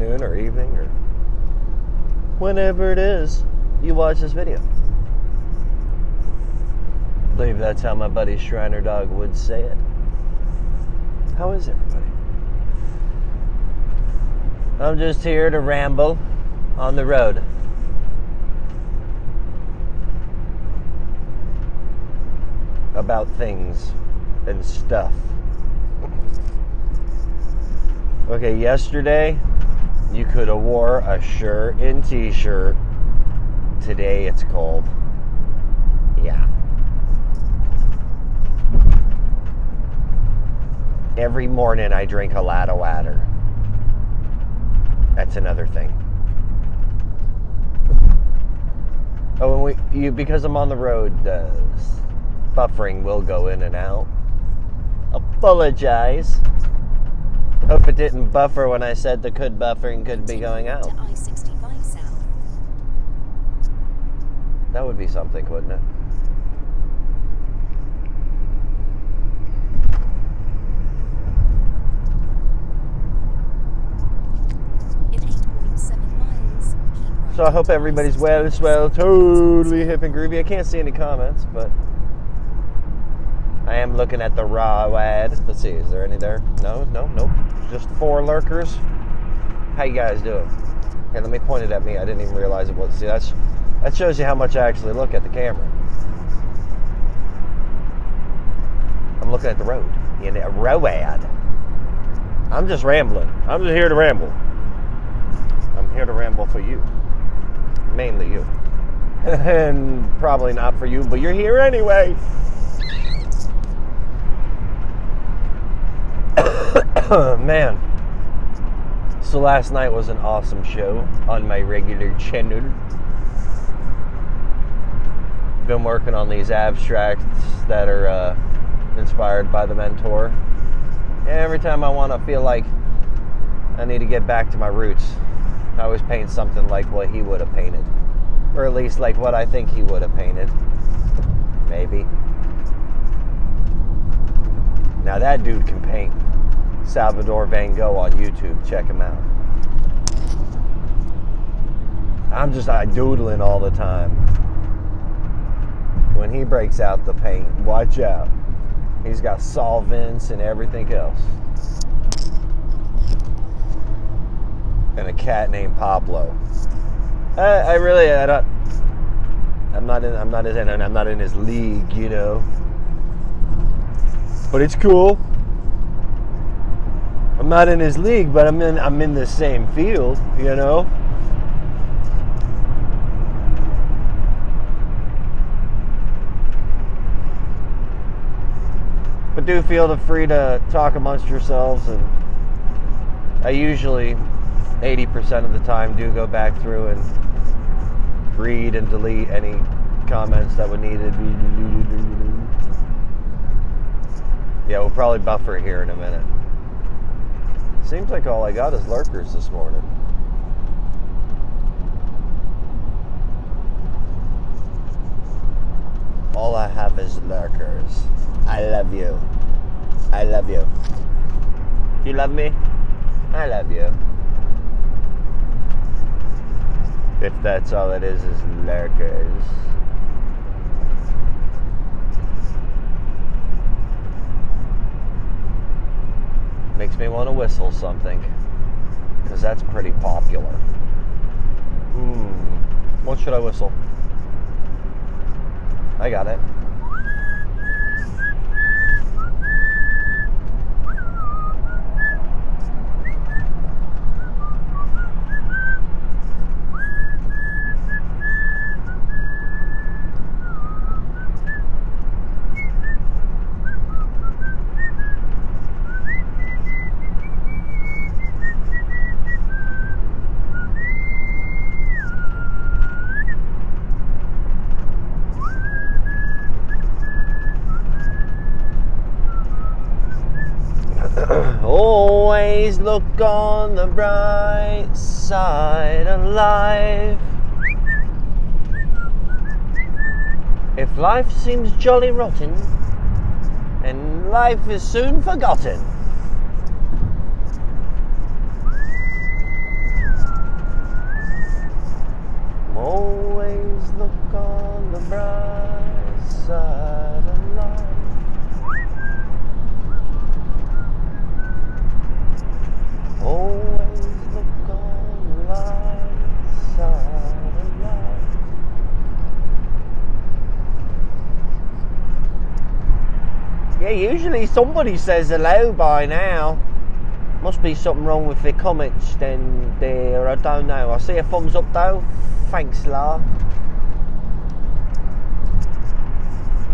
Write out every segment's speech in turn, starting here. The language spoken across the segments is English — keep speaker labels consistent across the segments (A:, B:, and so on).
A: afternoon or evening or whenever it is you watch this video. I believe that's how my buddy Shriner Dog would say it. How is everybody? I'm just here to ramble on the road. About things and stuff. Okay, yesterday you could have wore a shirt and t-shirt. Today it's cold. Yeah. Every morning I drink a lot of water. That's another thing. Oh, and because I'm on the road, buffering will go in and out. Apologize. Hope it didn't buffer when I said the could buffering could be going out.
B: I-65 south.
A: That would be something, wouldn't it?
B: In 8.7 miles, keep right
A: So I hope
B: to
A: everybody's
B: I-65
A: well,
B: south.
A: totally hip and groovy. I can't see any comments, but I am looking at the raw ad. Let's see, is there any there? No, nope. Just 4 lurkers. How you guys doing? Hey, let me point it at me. I didn't even realize it was. See, that shows you how much I actually look at the camera. I'm looking at the road. In a row ad. I'm just rambling. I'm just here to ramble. I'm here to ramble for you. Mainly you. And probably not for you, but you're here anyway. Man. So last night was an awesome show on my regular channel. Been working on these abstracts that are inspired by the mentor. Every time I want to feel like I need to get back to my roots, I always paint something like what he would have painted. Or at least like what I think he would have painted. Maybe. Now that dude can paint. Salvador Van Gogh on YouTube. Check him out. I'm just doodling all the time. When he breaks out the paint, watch out. He's got solvents and everything else. And a cat named Pablo. I'm not in his league, you know. But it's cool. I'm not in his league, but I'm in the same field, you know. But do feel free to talk amongst yourselves, and I usually 80% of the time do go back through and read and delete any comments that would need to be. Yeah, we'll probably buffer here in a minute. Seems like all I got is lurkers this morning. All I have is lurkers. I love you. I love you. You love me? I love you. If that's all it is lurkers. Makes me want to whistle something, because that's pretty popular. What should I whistle? I got it. Always look on the bright side of life. If life seems jolly rotten, and life is soon forgotten. Always look on the bright side of life. Always look on the light side of life. Yeah, usually somebody says hello by now. Must be something wrong with the comments then there, I don't know. I see a thumbs up though. Thanks, La.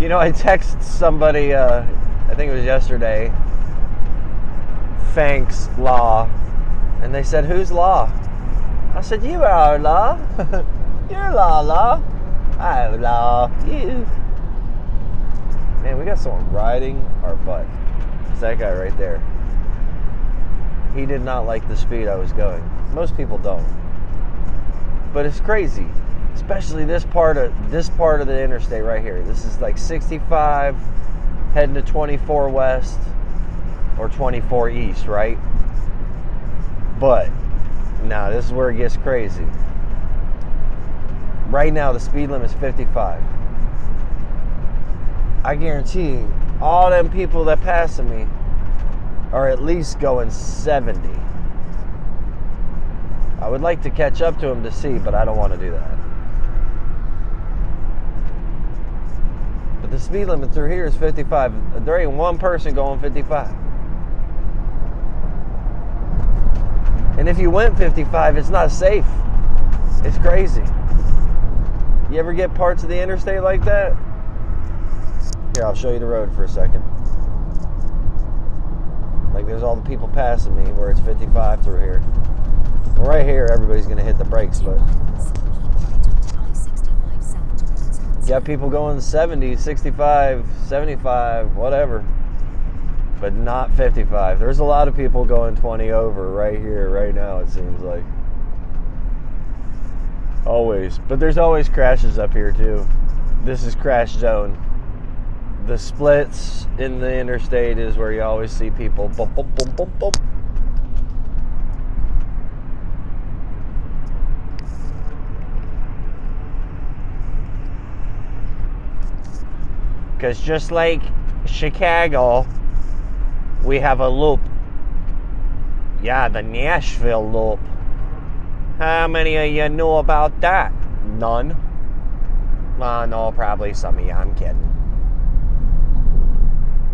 A: You know, I texted somebody, I think it was yesterday, thanks, La. And they said, who's La? I said, you are La. You're La, La. Oh, La, you. Man, we got someone riding our butt. It's that guy right there. He did not like the speed I was going. Most people don't. But it's crazy. Especially this part of the interstate right here. This is like 65 heading to 24 west or 24 east, right? But now this is where it gets crazy. Right now the speed limit is 55. I guarantee you, all them people that passing me are at least going 70. I would like to catch up to them to see, but I don't want to do that. But the speed limit through here is 55. There ain't one person going 55. And if you went 55, it's not safe. It's crazy. You ever get parts of the interstate like that? Here, I'll show you the road for a second. Like there's all the people passing me where it's 55 through here. Right here, everybody's going to hit the brakes, but you got people going 70, 65, 75, whatever, but not 55. There's a lot of people going 20 over right here, right now, it seems like. Always. But there's always crashes up here, too. This is crash zone. The splits in the interstate is where you always see people bump, bump, bump, bump, bump. Because just like Chicago, we have a loop. Yeah, the Nashville loop. How many of you know about that? None. No, probably some of you. I'm kidding.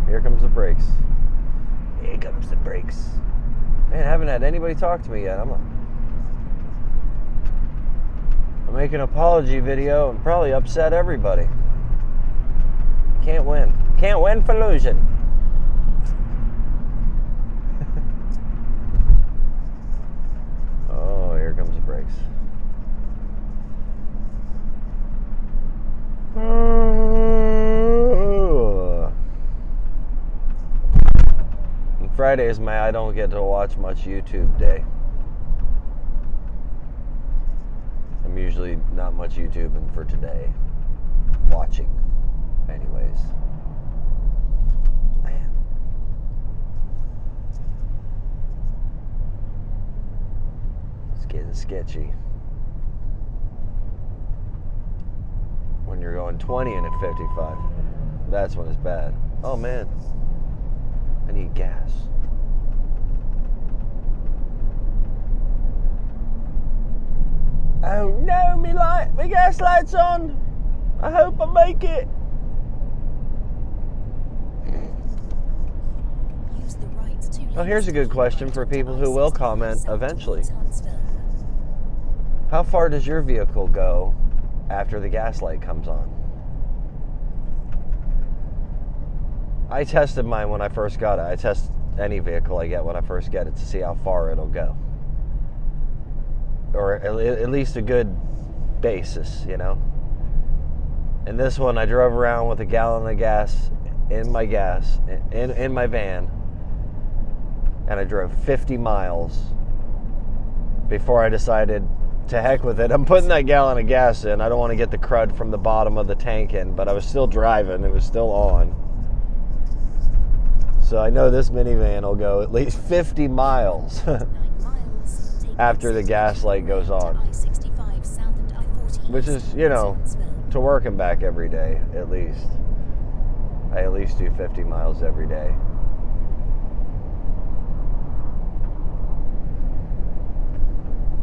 A: Here comes the brakes. Here comes the brakes. Man, I haven't had anybody talk to me yet. I'm making an apology video and probably upset everybody. Can't win. Can't win for losing. Oh, here comes the brakes. And Friday is my I don't get to watch much YouTube day. I'm usually not much YouTubing for today. Watching. Anyways. Man. It's getting sketchy. When you're going 20 and at 55. That's when it's bad. Oh man. I need gas. Oh no, my gas light's on. I hope I make it. Oh, here's a good question for people who will comment eventually. How far does your vehicle go after the gas light comes on? I tested mine when I first got it. I test any vehicle I get when I first get it to see how far it'll go. Or at least a good basis, you know? And this one, I drove around with a gallon of gas in my van. And I drove 50 miles before I decided to heck with it. I'm putting that gallon of gas in. I don't want to get the crud from the bottom of the tank in, but I was still driving. It was still on. So I know this minivan will go at least 50 miles after the gas light goes on. which is, to work and back every day, at least. I at least do 50 miles every day.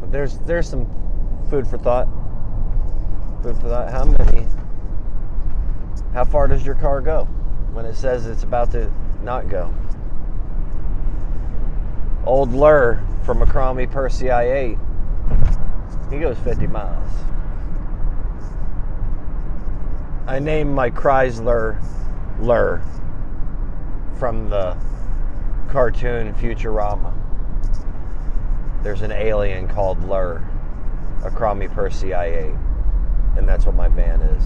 A: But there's some food for thought. Food for thought. How far does your car go when it says it's about to not go? Old Lur from a Cromie Percy i8, he goes 50 miles. I named my Chrysler Lur from the cartoon Futurama. There's an alien called Lur, a Cromie Percy i8, and that's what my van is.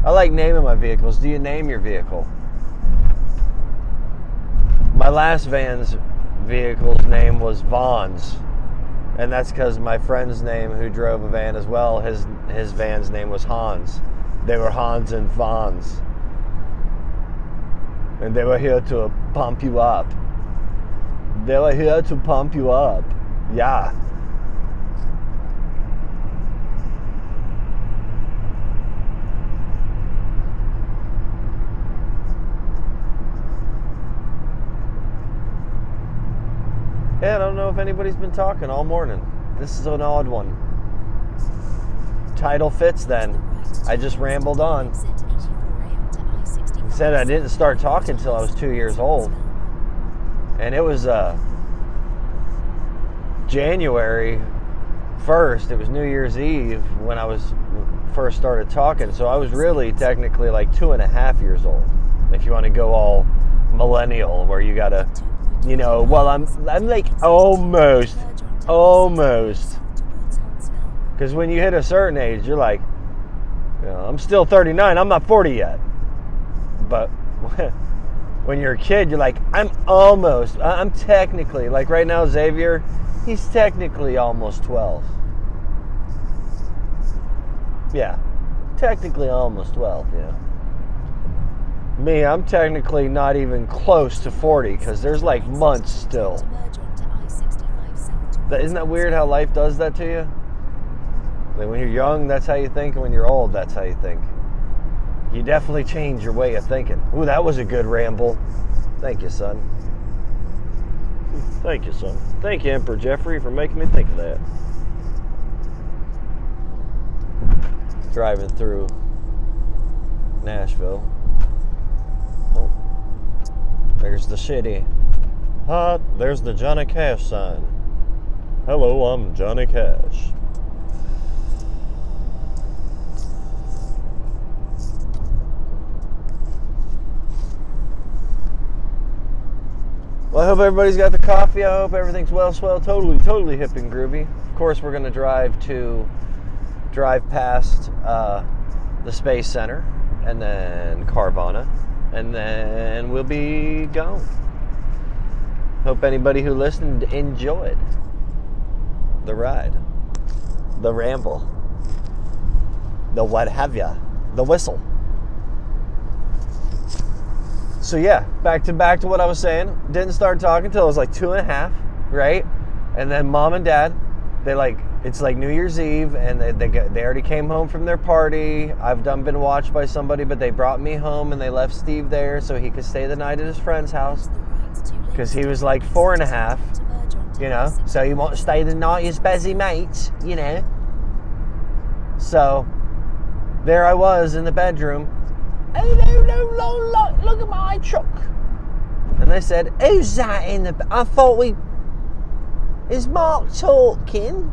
A: I like naming my vehicles. Do you name your vehicle? My last van's vehicle's name was Vaughn's, and that's because my friend's name, who drove a van as well, his van's name was Hans. They were Hans and Vaughn's, and they were here to pump you up. They were here to pump you up. Yeah. Yeah, I don't know if anybody's been talking all morning. This is an odd one. Title fits then. I just rambled on. Said I didn't start talking until I was 2 years old. And it was January 1st. It was New Year's Eve when I was first started talking. So I was really technically like 2.5 years old. If you want to go all millennial, where you gotta, well, I'm like almost. Because when you hit a certain age, you're like, I'm still 39. I'm not 40 yet. But when you're a kid, you're like, I'm technically, like right now, Xavier, he's technically almost 12. Yeah, technically almost 12, yeah. Me, I'm technically not even close to 40 because there's like months still. Isn't that weird how life does that to you? Like when you're young, that's how you think, and when you're old, that's how you think. You definitely change your way of thinking. Ooh, that was a good ramble. Thank you, son. Thank you, son. Thank you, Emperor Jeffrey, for making me think of that. Driving through Nashville. Oh, there's the city. There's the Johnny Cash sign. Hello, I'm Johnny Cash. Well, I hope everybody's got the coffee. I hope everything's well, swell, totally hip and groovy. Of course, we're going to drive past the Space Center, and then Carvana, and then we'll be gone. Hope anybody who listened enjoyed the ride, the ramble, the what have ya, the whistle. So yeah, back to what I was saying. Didn't start talking until I was like 2.5, right? And then mom and dad, it's like New Year's Eve, and they already came home from their party. I've been watched by somebody, but they brought me home and they left Steve there so he could stay the night at his friend's house because he was like 4.5, so he won't stay the night as busy mates, So there I was in the bedroom. Oh, no, look at my truck. And they said, who's that in the... I thought is Mark talking?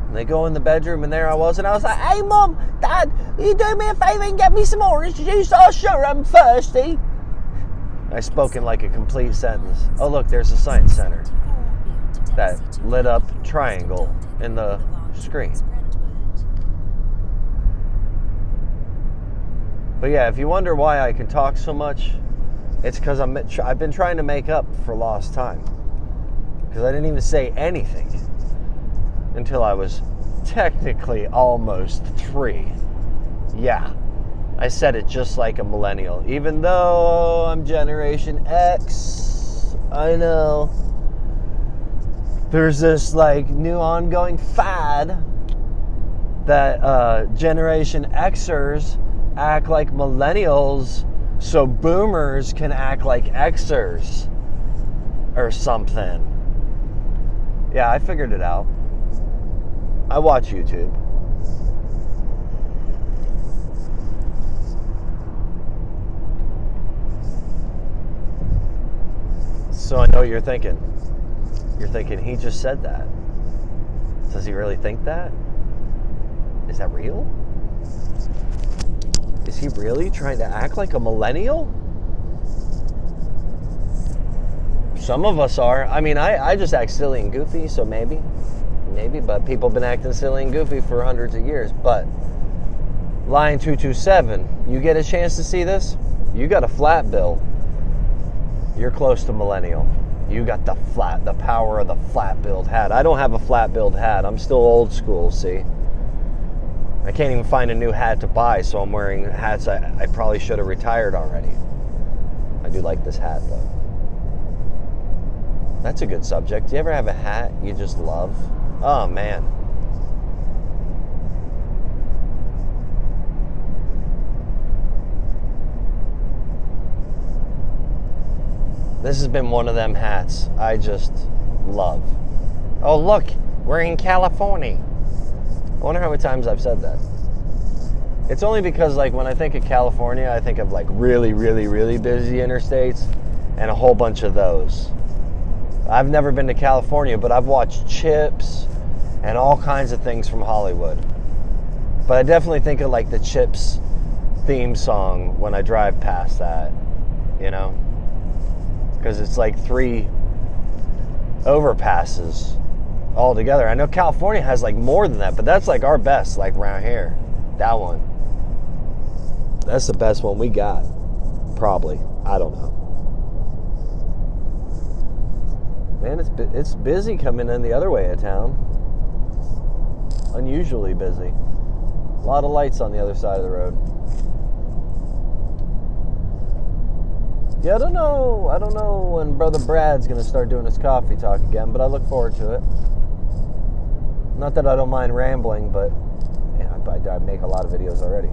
A: And they go in the bedroom, and there I was, and I was like, hey, Mum, Dad, will you do me a favour and get me some orange juice? Oh, sure, I'm thirsty. I spoke in like a complete sentence. Oh, look, there's a science center. That lit up triangle in the screen. But yeah, if you wonder why I can talk so much, it's because I've been trying to make up for lost time. Because I didn't even say anything until I was technically almost 3. Yeah, I said it just like a millennial. Even though I'm Generation X, I know. There's this like new ongoing fad that Generation Xers act like millennials so boomers can act like Xers or something. Yeah, I figured it out. I watch YouTube. So I know what you're thinking. You're thinking, he just said that. Does he really think that? Is that real? Is he really trying to act like a millennial? Some of us are. I mean, I just act silly and goofy, so maybe, but people have been acting silly and goofy for hundreds of years. But Line 227, you get a chance to see this? You got a flat bill. You're close to millennial. You got the power of the flat-billed hat. I don't have a flat-billed hat. I'm still old school, see? I can't even find a new hat to buy, so I'm wearing hats I probably should have retired already. I do like this hat, though. That's a good subject. Do you ever have a hat you just love? Oh, man. This has been one of them hats I just love. Oh, look, we're in California. I wonder how many times I've said that. It's only because, like, when I think of California, I think of, like, really, really, really busy interstates and a whole bunch of those. I've never been to California, but I've watched Chips and all kinds of things from Hollywood. But I definitely think of, like, the Chips theme song when I drive past that, you know? Because it's like 3 overpasses all together. I know California has like more than that, but that's like our best, like around here. That one. That's the best one we got. Probably. I don't know. Man, it's busy coming in the other way of town. Unusually busy. A lot of lights on the other side of the road. Yeah, I don't know when Brother Brad's going to start doing his coffee talk again, but I look forward to it. Not that I don't mind rambling, but yeah, I make a lot of videos already.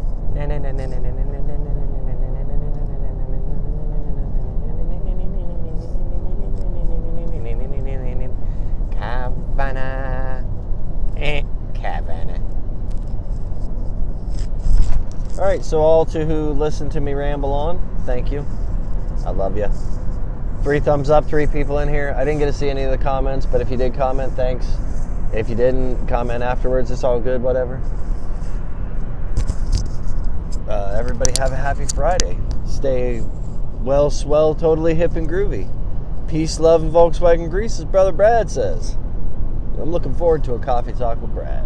A: Kavana. All right, so all to who listen to me ramble on, thank you. I love you. 3 thumbs up, 3 people in here. I didn't get to see any of the comments, but if you did comment, thanks. If you didn't comment afterwards, it's all good, whatever. Everybody have a happy Friday. Stay well, swell, totally hip and groovy. Peace, love, and Volkswagen grease, as Brother Brad says. I'm looking forward to a coffee talk with Brad.